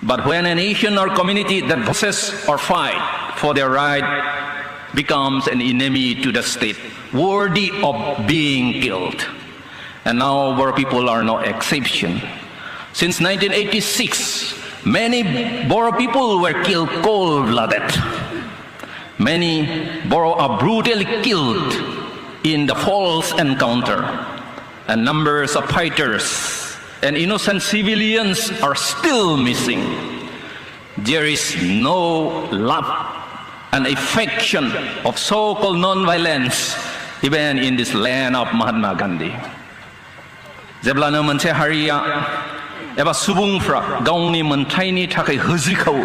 But when a nation or community that possess or fight for their right becomes an enemy to the state, worthy of being killed. And now Boro people are no exception. Since 1986, many Boro people were killed cold-blooded. Many Boro are brutally killed in the false encounter. And numbers of fighters and innocent civilians are still missing. There is no love and affection of so-called non-violence even in this land of Mahatma Gandhi. जेब्लानो मोनसे हारिया एबा सुबुंफ्रा गावनि मोनथायनि थाखाय होज्रिखौ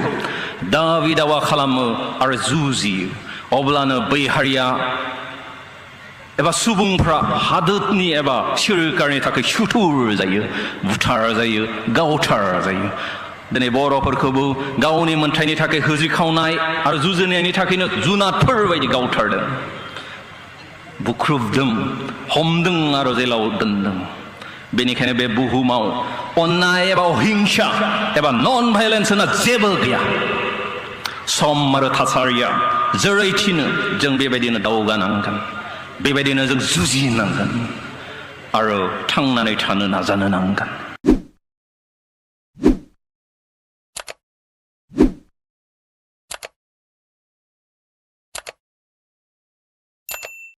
दाबि दावा खालामो आरो जुजियो अब्लानो बै हारिया एबा सुबुंफ्रा हादोरनि एबा सोरखारनि थाखाय सुथुर जायो बुथार जायो गावथार जायो दिनै बर'फोरखौबो गावनि मोनथायनि थाखाय होज्रिखावनाय आरो जुजिनायनि थाखायनो जुनादफोर बायदि गावथारदों बुख्रुबदों हमदों आरो जेलाव दोनदों बेनिखायनो बे बुहुमाव अन्नाय एबा अहिंसा एबा नन भायलेन्स होनना जेबो गैया सम आरो थासारिया जेरै थिनो जों बेबायदिनो दावगानांगोन बेबायदिनो जों जुजिनांगोन आरो थांनानै थानो नाजानो नांगोन